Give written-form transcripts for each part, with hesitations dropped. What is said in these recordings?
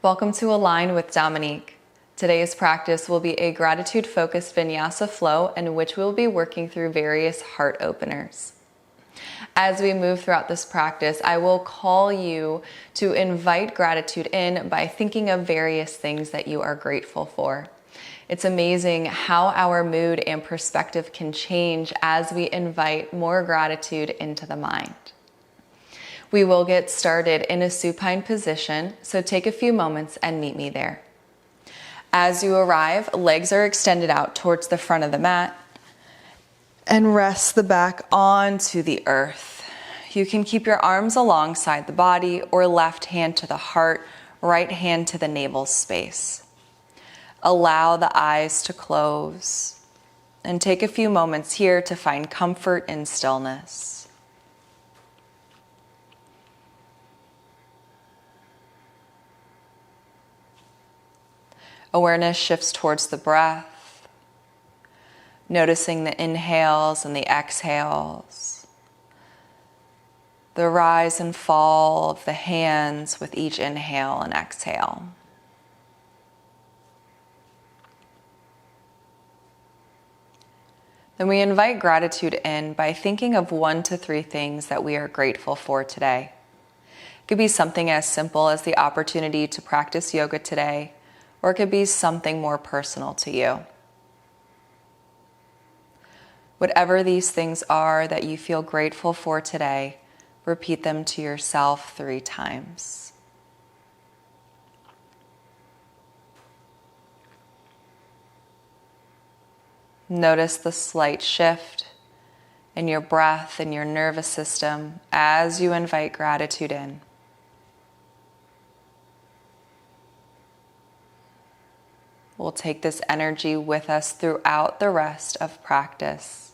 Welcome to Align with Dominique. Today's practice will be a gratitude-focused Vinyasa flow in which we'll be working through various heart openers. As we move throughout this practice, I will call you to invite gratitude in by thinking of various things that you are grateful for. It's amazing how our mood and perspective can change as we invite more gratitude into the mind. We will get started in a supine position, so take a few moments and meet me there. As you arrive, legs are extended out towards the front of the mat and rest the back onto the earth. You can keep your arms alongside the body or left hand to the heart, right hand to the navel space. Allow the eyes to close and take a few moments here to find comfort in stillness. Awareness shifts towards the breath, noticing the inhales and the exhales, the rise and fall of the hands with each inhale and exhale. Then we invite gratitude in by thinking of 1 to 3 things that we are grateful for today. It could be something as simple as the opportunity to practice yoga today, or it could be something more personal to you. Whatever these things are that you feel grateful for today, repeat them to yourself 3 times. Notice the slight shift in your breath and your nervous system as you invite gratitude in. We'll take this energy with us throughout the rest of practice.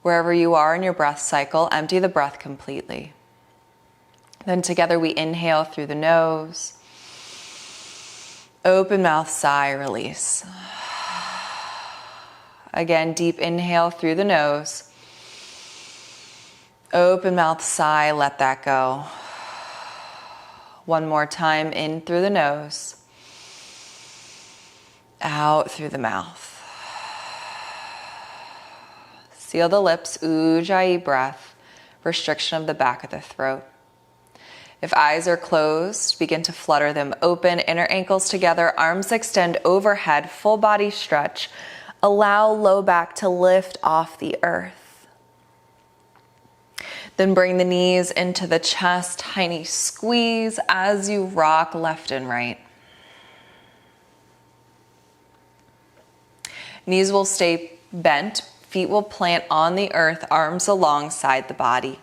Wherever you are in your breath cycle, empty the breath completely. Then together we inhale through the nose. Open mouth, sigh, release. Again, deep inhale through the nose. Open mouth, sigh, let that go. One more time, in through the nose. Out through the mouth. Seal the lips, Ujjayi breath, restriction of the back of the throat. If eyes are closed, begin to flutter them open, inner ankles together, arms extend overhead, full body stretch. Allow low back to lift off the earth. Then bring the knees into the chest, tiny squeeze as you rock left and right. Knees will stay bent, feet will plant on the earth, arms alongside the body.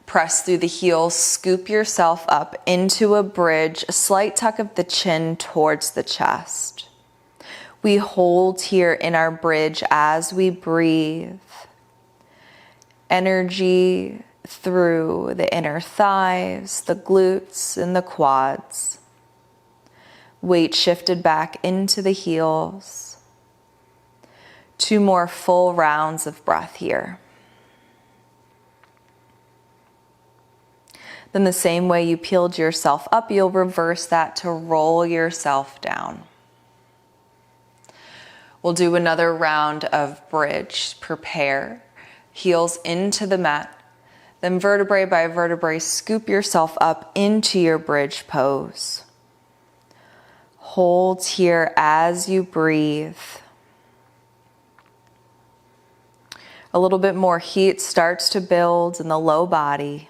Press through the heels, scoop yourself up into a bridge, a slight tuck of the chin towards the chest. We hold here in our bridge as we breathe. Energy through the inner thighs, the glutes, and the quads. Weight shifted back into the heels. 2 more full rounds of breath here. Then the same way you peeled yourself up, you'll reverse that to roll yourself down. We'll do another round of bridge. Prepare. Heels into the mat. Then vertebrae by vertebrae, scoop yourself up into your bridge pose. Hold here as you breathe. A little bit more heat starts to build in the low body.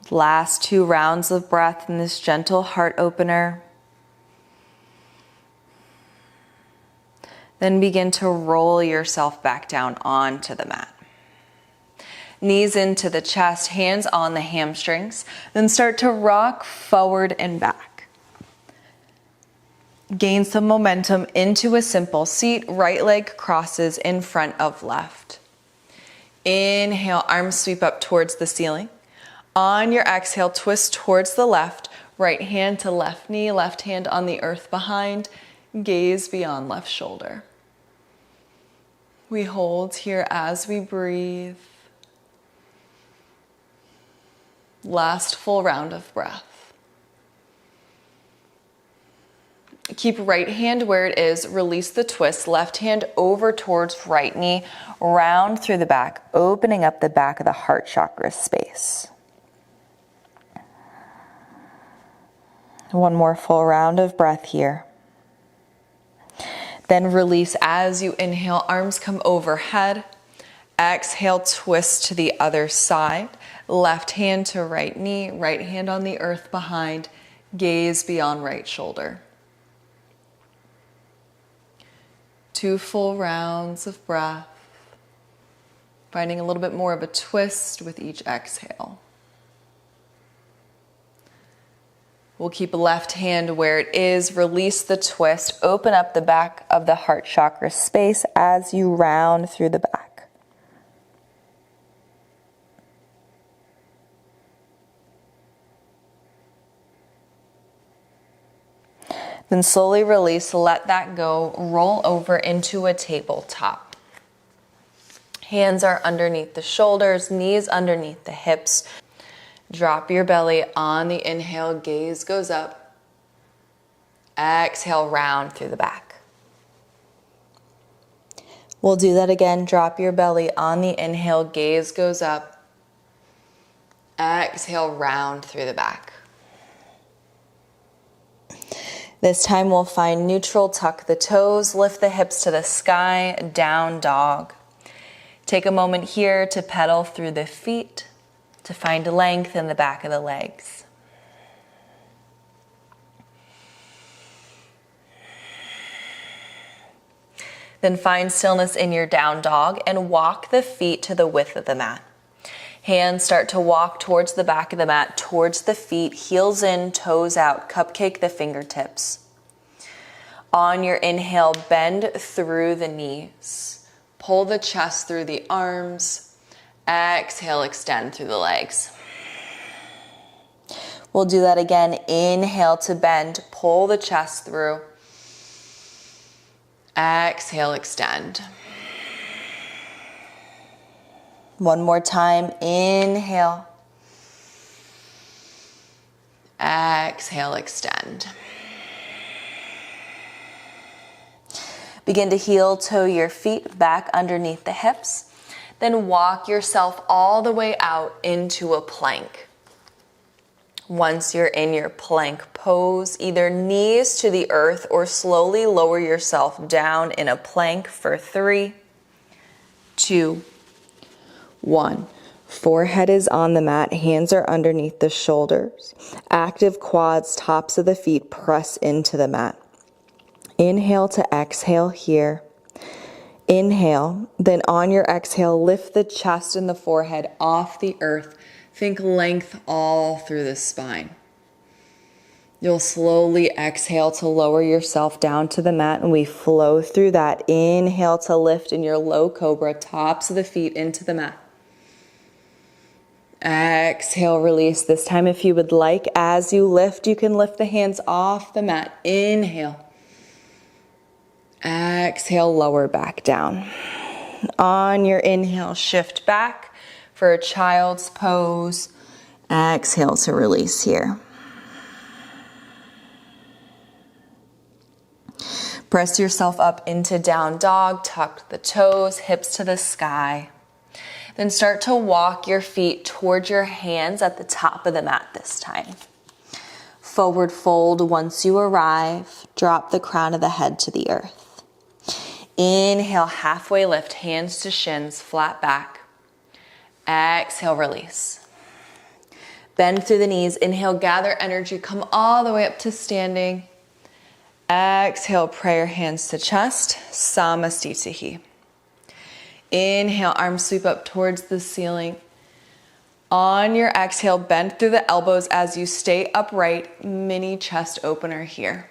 Last 2 rounds of breath in this gentle heart opener. Then begin to roll yourself back down onto the mat. Knees into the chest, hands on the hamstrings. Then start to rock forward and back. Gain some momentum into a simple seat. Right leg crosses in front of left. Inhale, arms sweep up towards the ceiling. On your exhale, twist towards the left. Right hand to left knee, left hand on the earth behind. Gaze beyond left shoulder. We hold here as we breathe. Last full round of breath. Keep right hand where it is. Release the twist. Left hand over towards right knee. Round through the back, opening up the back of the heart chakra space. One more full round of breath here. Then release as you inhale. Arms come overhead. Exhale, twist to the other side. Left hand to right knee. Right hand on the earth behind. Gaze beyond right shoulder. 2 full rounds of breath, finding a little bit more of a twist with each exhale. We'll keep left hand where it is, release the twist, open up the back of the heart chakra space as you round through the back. Then slowly release, let that go, roll over into a tabletop. Hands are underneath the shoulders, knees underneath the hips. Drop your belly on the inhale, gaze goes up. Exhale, round through the back. We'll do that again, drop your belly on the inhale, gaze goes up. Exhale, round through the back. This time we'll find neutral, tuck the toes, lift the hips to the sky, down dog. Take a moment here to pedal through the feet, to find length in the back of the legs. Then find stillness in your down dog and walk the feet to the width of the mat. Hands start to walk towards the back of the mat, towards the feet, heels in, toes out, cupcake the fingertips. On your inhale, bend through the knees. Pull the chest through the arms. Exhale, extend through the legs. We'll do that again. Inhale to bend, pull the chest through. Exhale, extend. One more time, inhale. Exhale, extend. Begin to heel toe your feet back underneath the hips. Then walk yourself all the way out into a plank. Once you're in your plank pose, either knees to the earth or slowly lower yourself down in a plank for 3, 2, 1. Forehead is on the mat, hands are underneath the shoulders. Active quads, tops of the feet press into the mat. Inhale to exhale here. Inhale, then on your exhale, lift the chest and the forehead off the earth. Think length all through the spine. You'll slowly exhale to lower yourself down to the mat, and we flow through that. Inhale to lift in your low cobra, tops of the feet into the mat. Exhale, release. This time, if you would like, as you lift, you can lift the hands off the mat. Inhale. Exhale, lower back down. On your inhale, shift back for a child's pose. Exhale to release here. Press yourself up into down dog, tuck the toes, hips to the sky. Then start to walk your feet towards your hands at the top of the mat this time. Forward fold once you arrive. Drop the crown of the head to the earth. Inhale, halfway lift, hands to shins, flat back. Exhale, release. Bend through the knees. Inhale, gather energy, come all the way up to standing. Exhale, prayer hands to chest, Samastitihi. Inhale, arms sweep up towards the ceiling. On your exhale, bend through the elbows as you stay upright, mini chest opener here.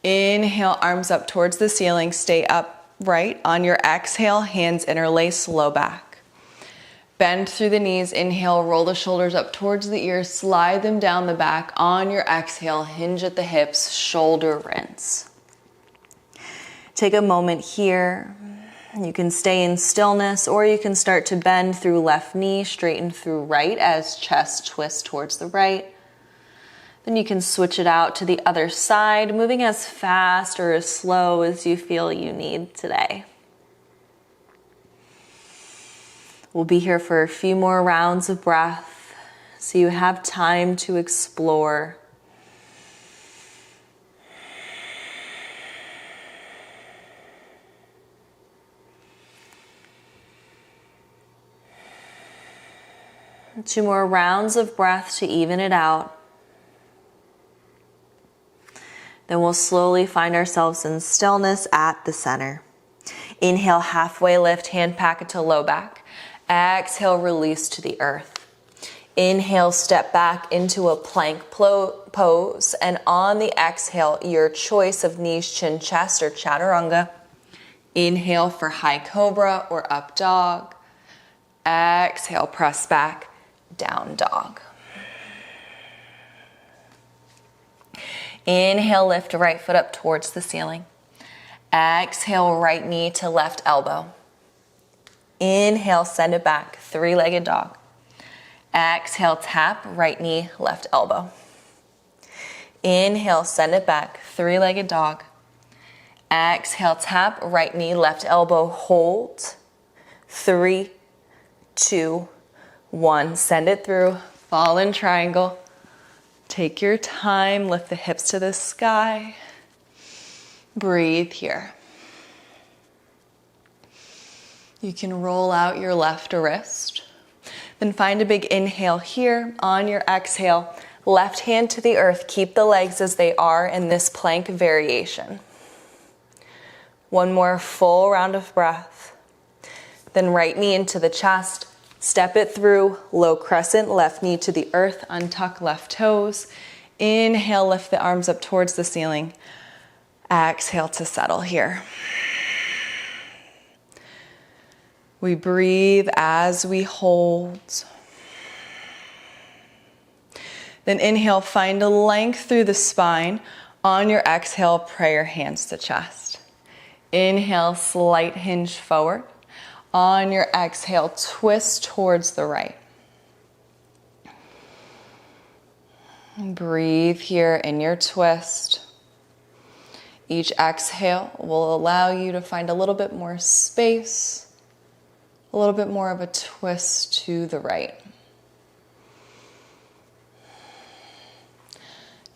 Inhale, arms up towards the ceiling, stay upright. On your exhale, hands interlace, low back. Bend through the knees, inhale, roll the shoulders up towards the ears, slide them down the back. On your exhale, hinge at the hips, shoulder rinse. Take a moment here You can stay in stillness, or you can start to bend through left knee, straighten through right as chest twists towards the right. Then you can switch it out to the other side, moving as fast or as slow as you feel you need today. We'll be here for a few more rounds of breath, so you have time to explore. Two more rounds of breath to even it out. Then we'll slowly find ourselves in stillness at the center. Inhale, halfway lift, hand pack it to low back. Exhale, release to the earth. Inhale, step back into a plank pose. And on the exhale, your choice of knees, chin, chest, or chaturanga. Inhale for high cobra or up dog. Exhale, press back, down dog. Inhale, lift right foot up towards the ceiling. Exhale, right knee to left elbow. Inhale, send it back, three-legged dog. Exhale, tap, right knee, left elbow. Inhale, send it back, three-legged dog. Exhale, tap, right knee, left elbow, hold. 3, 2, 1. Send it through, fall in triangle. Take your time, lift the hips to the sky. Breathe here. You can roll out your left wrist. Then find a big inhale here. On your exhale, left hand to the earth. Keep the legs as they are in this plank variation. One more full round of breath. Then right knee into the chest. Step it through, low crescent, left knee to the earth, untuck left toes. Inhale, lift the arms up towards the ceiling. Exhale to settle here. We breathe as we hold. Then inhale, find a length through the spine. On your exhale, pray your hands to chest. Inhale, slight hinge forward. On your exhale, twist towards the right. Breathe here in your twist. Each exhale will allow you to find a little bit more space, a little bit more of a twist to the right.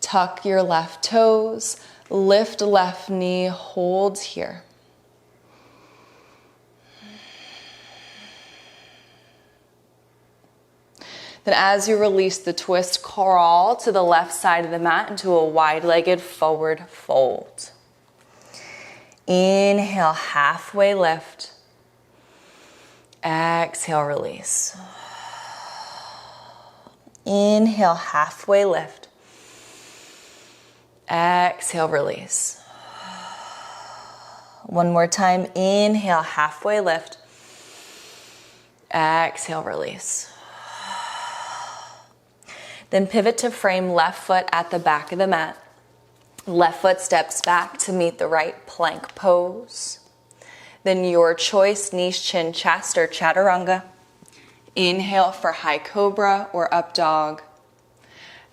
Tuck your left toes, lift left knee, hold here. Then as you release the twist, crawl to the left side of the mat into a wide-legged forward fold. Inhale, halfway lift. Exhale, release. Inhale, halfway lift. Exhale, release. One more time. Inhale, halfway lift. Exhale, release. Then pivot to frame left foot at the back of the mat. Left foot steps back to meet the right plank pose. Then your choice, knees, chin, chest, or chaturanga. Inhale for high cobra or up dog.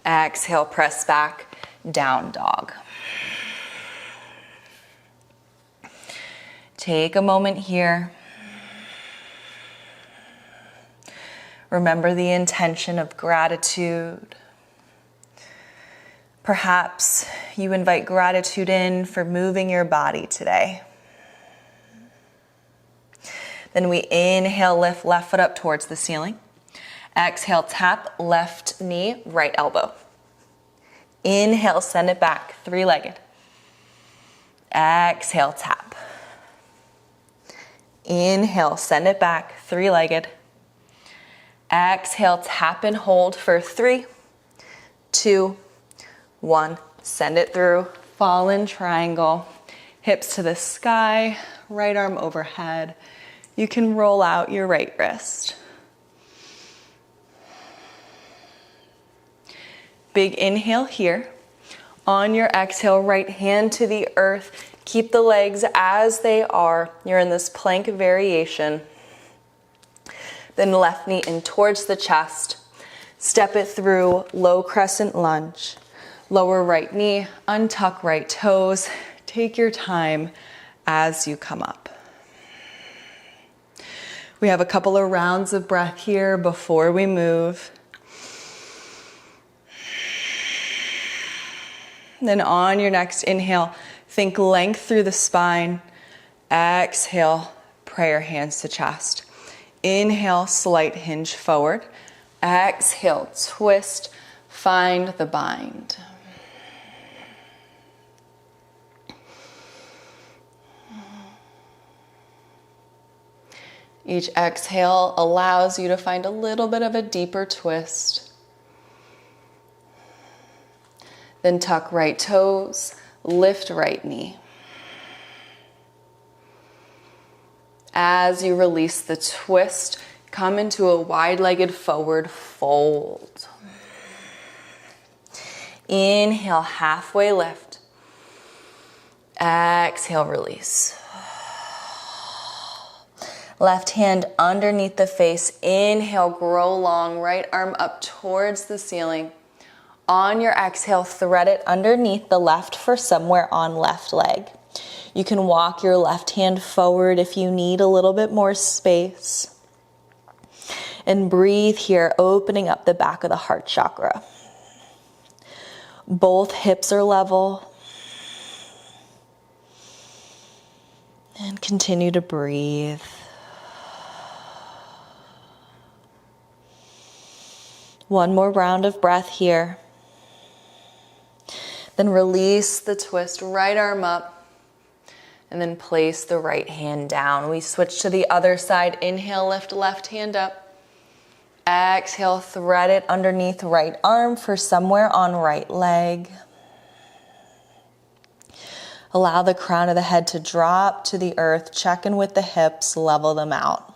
Exhale, press back, down dog. Take a moment here. Remember the intention of gratitude. Perhaps you invite gratitude in for moving your body today. Then we inhale, lift left foot up towards the ceiling. Exhale, tap left knee, right elbow. Inhale, send it back, three-legged. Exhale, tap. Inhale, send it back, three-legged. Exhale, tap and hold for 3, 2, 1. Send it through, fall in triangle. Hips to the sky, right arm overhead. You can roll out your right wrist. Big inhale here. On your exhale, right hand to the earth. Keep the legs as they are. You're in this plank variation. Then left knee in towards the chest. Step it through, low crescent lunge. Lower right knee, untuck right toes. Take your time as you come up. We have a couple of rounds of breath here before we move. Then on your next inhale, think length through the spine. Exhale, prayer hands to chest. Inhale, slight hinge forward. Exhale, twist, find the bind. Each exhale allows you to find a little bit of a deeper twist. Then tuck right toes, lift right knee. As you release the twist, come into a wide-legged forward fold. Inhale, halfway lift. Exhale, release. Left hand underneath the face. Inhale, grow long, right arm up towards the ceiling. On your exhale, thread it underneath the left for somewhere on left leg. You can walk your left hand forward if you need a little bit more space. And breathe here, opening up the back of the heart chakra. Both hips are level. And continue to breathe. One more round of breath here. Then release the twist, right arm up, and then place the right hand down. We switch to the other side. Inhale, lift left hand up. Exhale, thread it underneath right arm for somewhere on right leg. Allow the crown of the head to drop to the earth. Check in with the hips, level them out.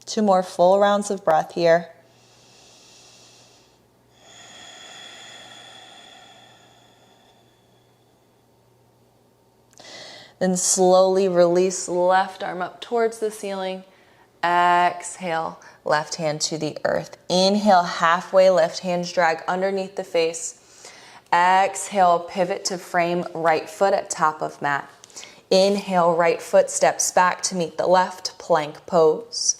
Two more full rounds of breath here. Then slowly release left arm up towards the ceiling. Exhale, left hand to the earth. Inhale, halfway lift, hands drag underneath the face. Exhale, pivot to frame right foot at top of mat. Inhale, right foot steps back to meet the left, plank pose.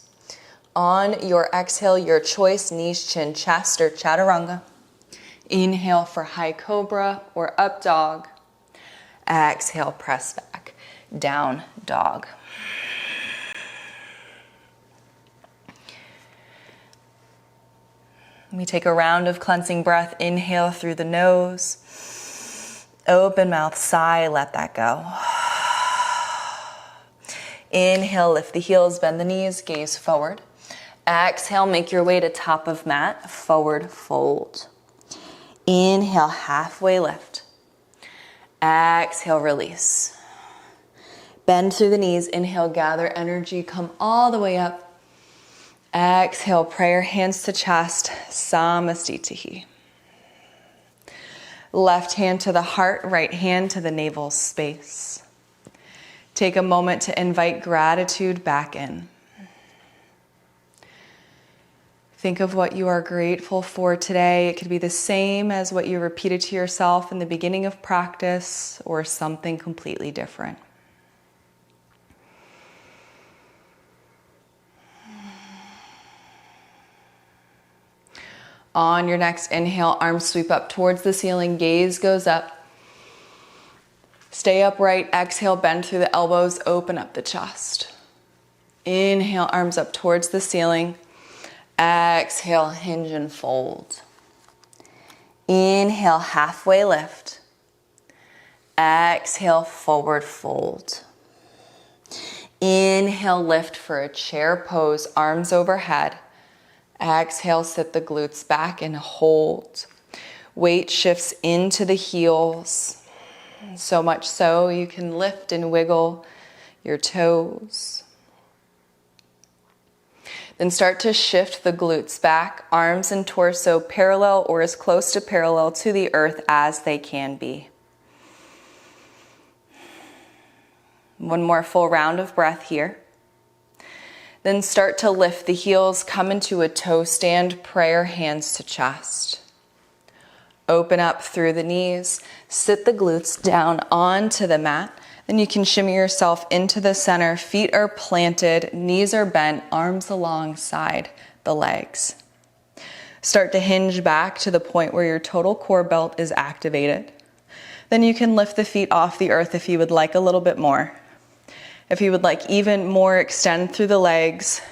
On your exhale, your choice, knees, chin, chest, or chaturanga. Inhale for high cobra or up dog. Exhale, press back, down dog. We take a round of cleansing breath. Inhale through the nose. Open mouth, sigh, let that go. Inhale, lift the heels, bend the knees, gaze forward. Exhale, make your way to top of mat, forward fold. Inhale, halfway lift. Exhale, release. Bend through the knees. Inhale, gather energy, come all the way up. Exhale, prayer hands to chest, samastitihi. Left hand to the heart, right hand to the navel space. Take a moment to invite gratitude back in. Think of what you are grateful for today. It could be the same as what you repeated to yourself in the beginning of practice or something completely different. On your next inhale, arms sweep up towards the ceiling, gaze goes up. Stay upright, exhale, bend through the elbows, open up the chest. Inhale, arms up towards the ceiling. Exhale, hinge and fold. Inhale, halfway lift. Exhale, forward fold. Inhale, lift for a chair pose, arms overhead. Exhale, sit the glutes back and hold. Weight shifts into the heels. So much so you can lift and wiggle your toes. Then start to shift the glutes back, arms and torso parallel or as close to parallel to the earth as they can be. One more full round of breath here. Then start to lift the heels, come into a toe stand, prayer, hands to chest. Open up through the knees, sit the glutes down onto the mat. Then you can shimmy yourself into the center. Feet are planted, knees are bent, arms alongside the legs. Start to hinge back to the point where your total core belt is activated. Then you can lift the feet off the earth if you would like a little bit more. If you would like even more, extend through the legs.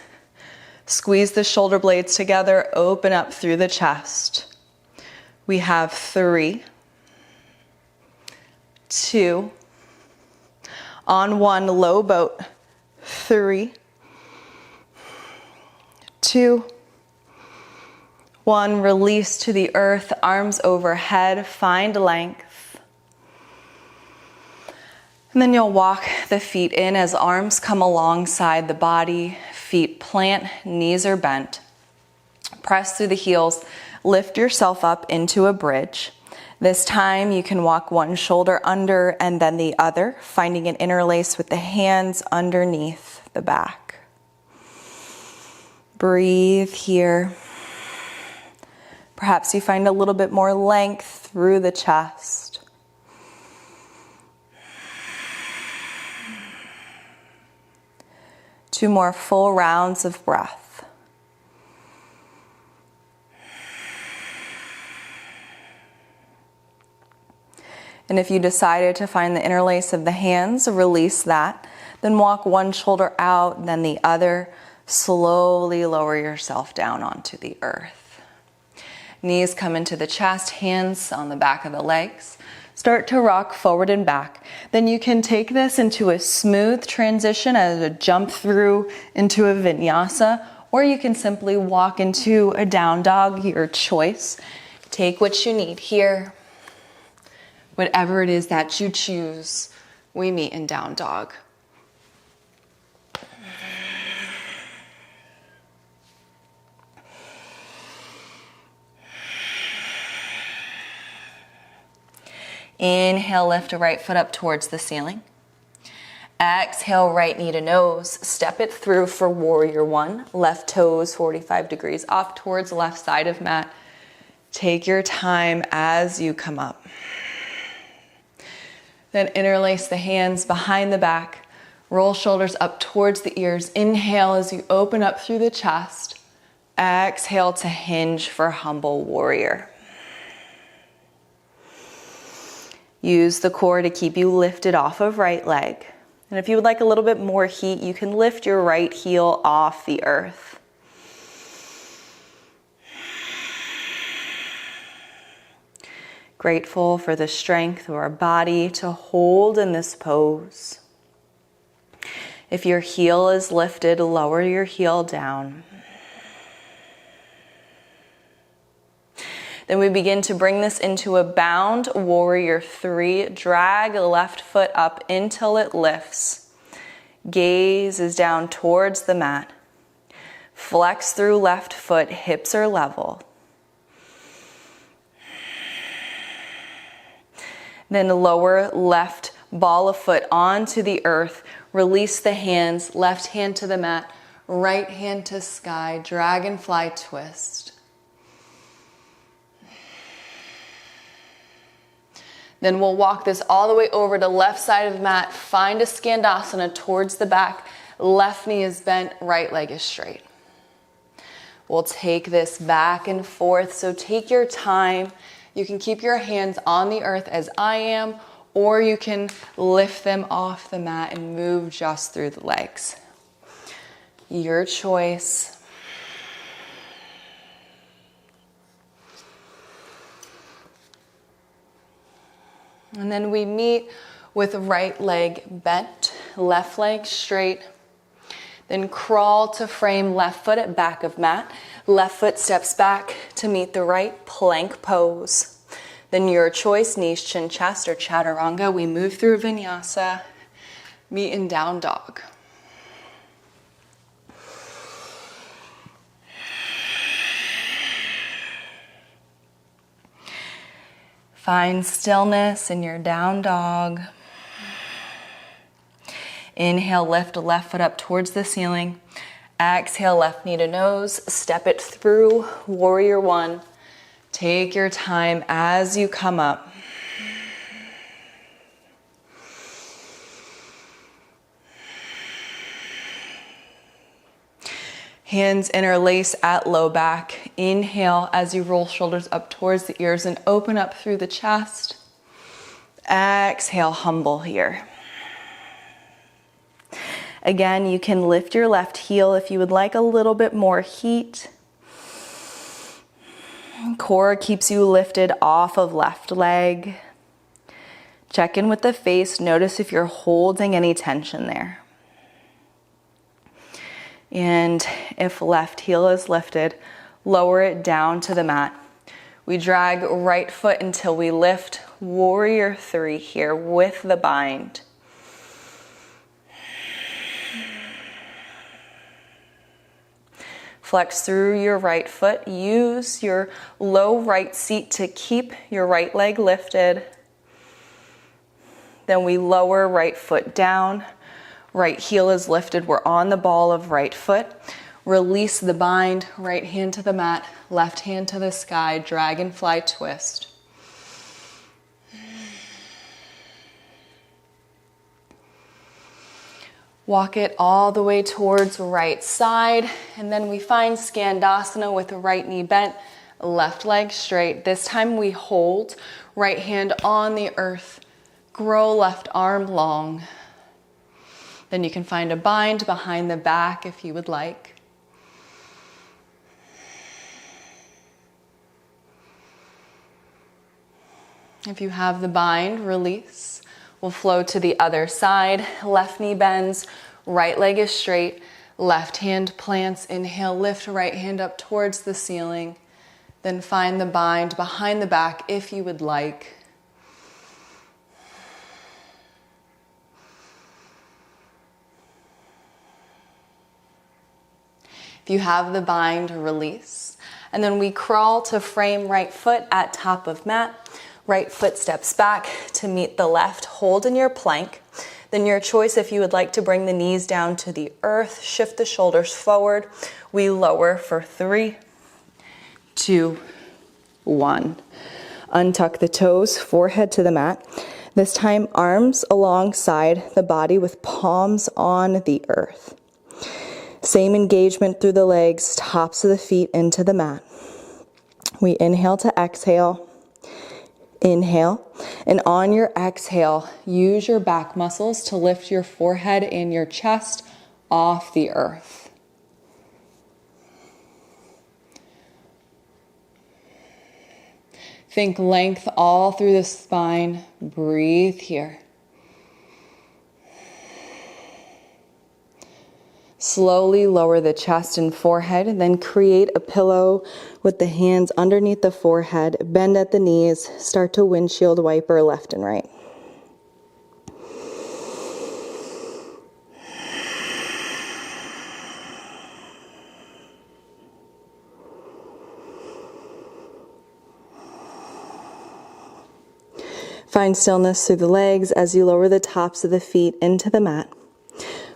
Squeeze the shoulder blades together, open up through the chest. We have 3, 2, on 1, low boat, 3, 2, 1, release to the earth, arms overhead, find length. And then you'll walk the feet in as arms come alongside the body, feet plant, knees are bent. Press through the heels, lift yourself up into a bridge. This time you can walk one shoulder under and then the other, finding an interlace with the hands underneath the back. Breathe here. Perhaps you find a little bit more length through the chest. Two more full rounds of breath. And if you decided to find the interlace of the hands, release that. Then walk one shoulder out, then the other. Slowly lower yourself down onto the earth. Knees come into the chest, hands on the back of the legs. Start to rock forward and back. Then you can take this into a smooth transition as a jump through into a vinyasa, or you can simply walk into a down dog, your choice. Take what you need here. Whatever it is that you choose, we meet in down dog. Inhale, lift a right foot up towards the ceiling. Exhale, right knee to nose. Step it through for warrior one. Left toes 45 degrees off towards left side of mat. Take your time as you come up. Then interlace the hands behind the back. Roll shoulders up towards the ears. Inhale as you open up through the chest. Exhale to hinge for humble warrior. Use the core to keep you lifted off of right leg. And if you would like a little bit more heat, you can lift your right heel off the earth. Grateful for the strength of our body to hold in this pose. If your heel is lifted, lower your heel down. Then we begin to bring this into a bound warrior 3. Drag the left foot up until it lifts. Gaze is down towards the mat. Flex through left foot, hips are level. Then lower left ball of foot onto the earth. Release the hands, left hand to the mat, right hand to sky, dragonfly twist. Then we'll walk this all the way over to left side of the mat. Find a skandasana towards the back. Left knee is bent, right leg is straight. We'll take this back and forth, so take your time. You can keep your hands on the earth as I am, or you can lift them off the mat and move just through the legs. Your choice. And then we meet with right leg bent, left leg straight. Then crawl to frame left foot at back of mat. Left foot steps back to meet the right, plank pose. Then your choice, knees, chin, chest, or chaturanga. We move through vinyasa, meet in down dog. Find stillness in your down dog. Inhale, lift left foot up towards the ceiling. Exhale, left knee to nose. Step it through, warrior one. Take your time as you come up. Hands interlace at low back. Inhale as you roll shoulders up towards the ears and open up through the chest. Exhale, humble here. Again, you can lift your left heel if you would like a little bit more heat. Core keeps you lifted off of left leg. Check in with the face. Notice if you're holding any tension there. And if left heel is lifted, lower it down to the mat. We drag right foot until we lift. Warrior three here with the bind. Flex through your right foot. Use your low right seat to keep your right leg lifted. Then we lower right foot down. Right heel is lifted. We're on the ball of right foot. Release the bind. Right hand to the mat. Left hand to the sky. Dragonfly twist. Walk it all the way towards right side. And then we find Skandasana with the right knee bent, left leg straight. This time we hold. Right hand on the earth. Grow left arm long. Then you can find a bind behind the back if you would like. If you have the bind, release. We'll flow to the other side. Left knee bends, right leg is straight, left hand plants. Inhale, lift right hand up towards the ceiling. Then find the bind behind the back if you would like. If you have the bind, release. And then we crawl to frame right foot at top of mat. Right foot steps back to meet the left. Hold in your plank. Then your choice if you would like to bring the knees down to the earth. Shift the shoulders forward. We lower for 3, 2, 1. Untuck the toes, forehead to the mat. This time arms alongside the body with palms on the earth. Same engagement through the legs, tops of the feet into the mat. We inhale to exhale. Inhale. And on your exhale, use your back muscles to lift your forehead and your chest off the earth. Think length all through the spine. Breathe here. Slowly lower the chest and forehead, and then create a pillow with the hands underneath the forehead. Bend at the knees. Start to windshield wiper left and right. Find stillness through the legs as you lower the tops of the feet into the mat.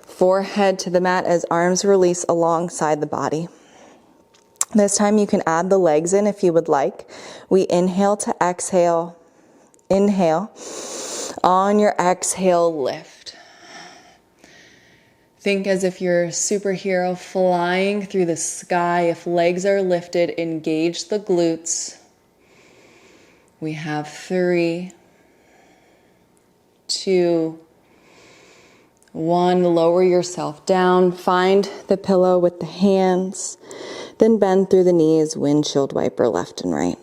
Forehead to the mat as arms release alongside the body. This time you can add the legs in if you would like. We inhale to exhale. Inhale. On your exhale, lift. Think as if you're a superhero flying through the sky. If legs are lifted, engage the glutes. We have 3, 2, 1, lower yourself down, find the pillow with the hands, then bend through the knees, windshield wiper left and right.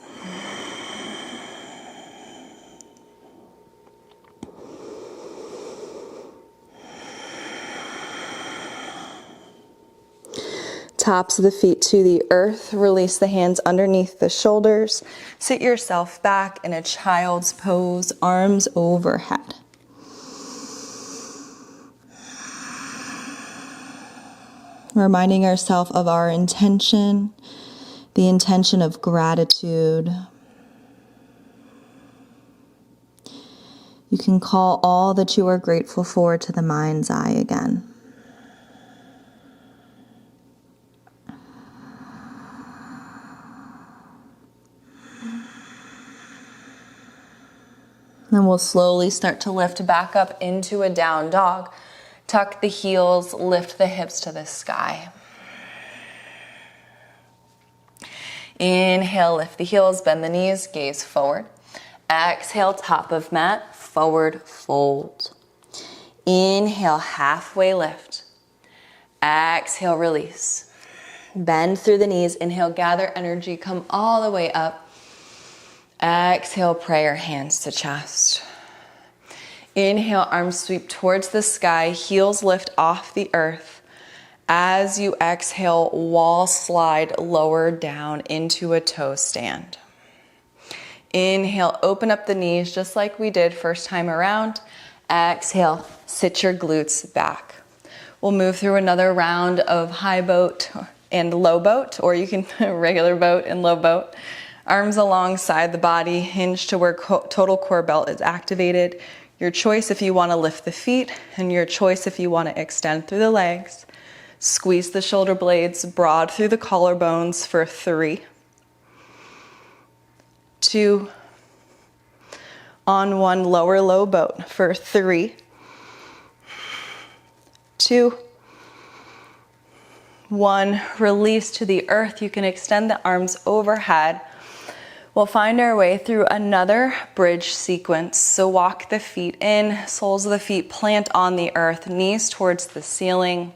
Tops of the feet to the earth, release the hands underneath the shoulders, sit yourself back in a child's pose, arms overhead. Reminding ourselves of our intention, the intention of gratitude. You can call all that you are grateful for to the mind's eye again. Then we'll slowly start to lift back up into a down dog. Tuck the heels, lift the hips to the sky. Inhale, lift the heels, bend the knees, gaze forward. Exhale, top of mat, forward fold. Inhale, halfway lift. Exhale, release. Bend through the knees. Inhale, gather energy, come all the way up. Exhale, prayer, hands to chest. Inhale, arms sweep towards the sky, heels lift off the earth. As you exhale, wall slide lower down into a toe stand. Inhale, open up the knees just like we did first time around. Exhale, sit your glutes back. We'll move through another round of high boat and low boat, or you can regular boat and low boat. Arms alongside the body, hinge to where total core belt is activated. Your choice if you want to lift the feet, and your choice if you want to extend through the legs. Squeeze the shoulder blades broad through the collarbones for 3, 2, on one lower low boat for 3, 2, 1. Release to the earth. You can extend the arms overhead. We'll find our way through another bridge sequence. So walk the feet in, soles of the feet plant on the earth, knees towards the ceiling.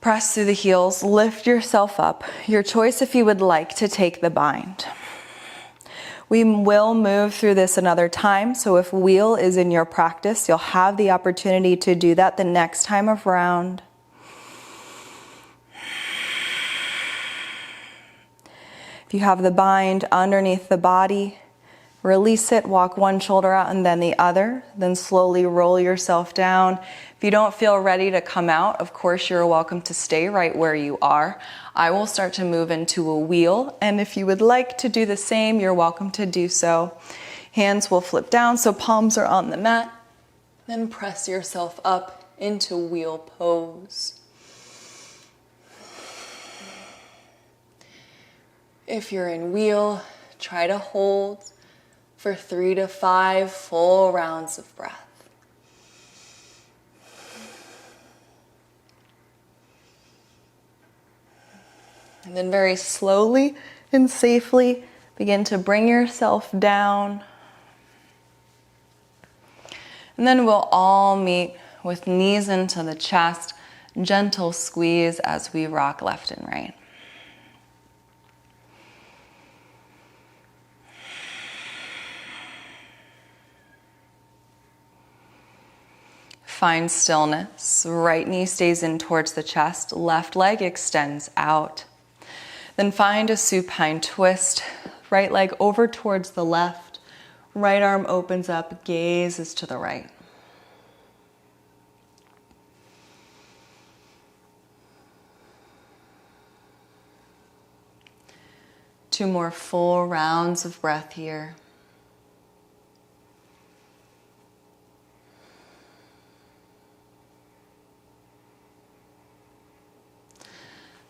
Press through the heels, lift yourself up. Your choice if you would like to take the bind. We will move through this another time, so if wheel is in your practice, you'll have the opportunity to do that the next time around. If you have the bind underneath the body, release it, walk one shoulder out and then the other, then slowly roll yourself down. If you don't feel ready to come out, of course you're welcome to stay right where you are. I will start to move into a wheel, and if you would like to do the same, you're welcome to do so. Hands will flip down so palms are on the mat, then press yourself up into wheel pose. If you're in wheel, try to hold for 3 to 5 full rounds of breath. And then very slowly and safely begin to bring yourself down. And then we'll all meet with knees into the chest, gentle squeeze as we rock left and right. Find stillness. Right knee stays in towards the chest, left leg extends out. Then find a supine twist. Right leg over towards the left. Right arm opens up, gaze is to the right. Two more full rounds of breath here.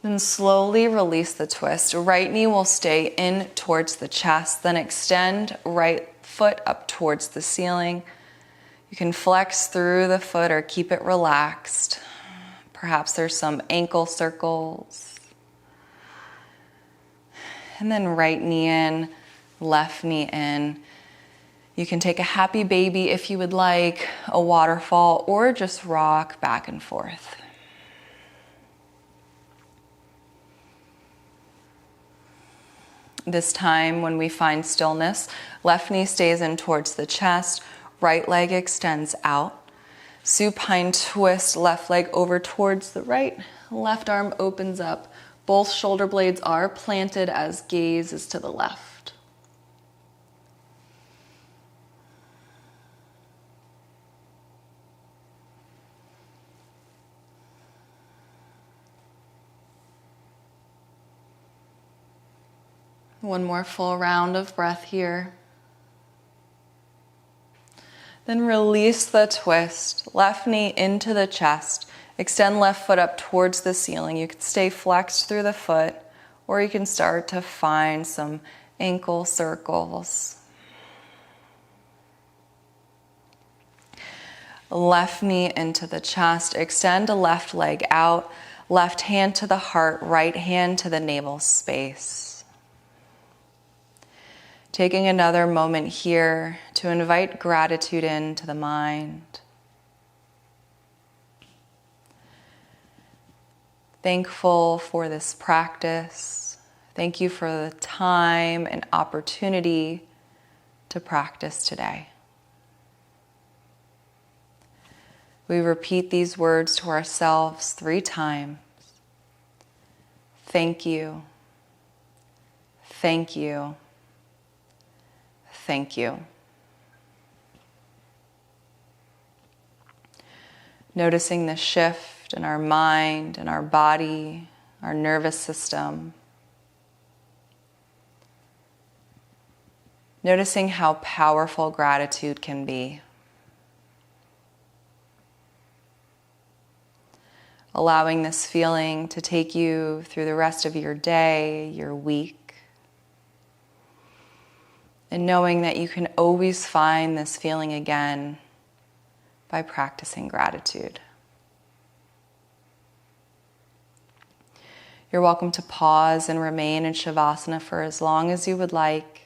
Then slowly release the twist. Right knee will stay in towards the chest, then extend right foot up towards the ceiling. You can flex through the foot or keep it relaxed. Perhaps there's some ankle circles. And then right knee in, left knee in. You can take a happy baby if you would like, a waterfall, or just rock back and forth. This time when we find stillness, left knee stays in towards the chest, right leg extends out. Supine twist, left leg over towards the right, left arm opens up. Both shoulder blades are planted as gaze is to the left. One more full round of breath here. Then release the twist. Left knee into the chest. Extend left foot up towards the ceiling. You can stay flexed through the foot, or you can start to find some ankle circles. Left knee into the chest. Extend a left leg out. Left hand to the heart, right hand to the navel space. Taking another moment here to invite gratitude into the mind. Thankful for this practice. Thank you for the time and opportunity to practice today. We repeat these words to ourselves 3 times. Thank you. Thank you. Thank you. Noticing the shift in our mind and our body, our nervous system. Noticing how powerful gratitude can be. Allowing this feeling to take you through the rest of your day, your week. And knowing that you can always find this feeling again by practicing gratitude. You're welcome to pause and remain in Shavasana for as long as you would like.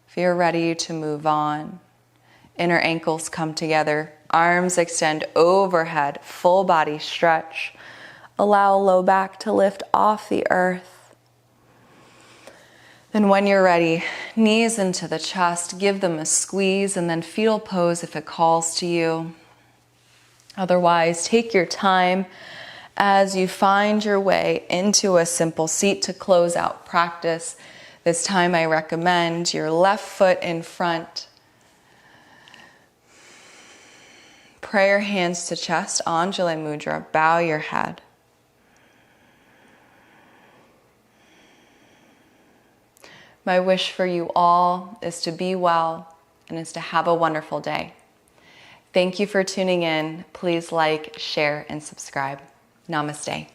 If you're ready to move on, inner ankles come together. Arms extend overhead, full body stretch. Allow low back to lift off the earth. Then when you're ready, knees into the chest, give them a squeeze, and then fetal pose if it calls to you. Otherwise, take your time as you find your way into a simple seat to close out practice. This time I recommend your left foot in front. Prayer hands to chest, Anjali Mudra, bow your head. My wish for you all is to be well and is to have a wonderful day. Thank you for tuning in. Please like, share, and subscribe. Namaste.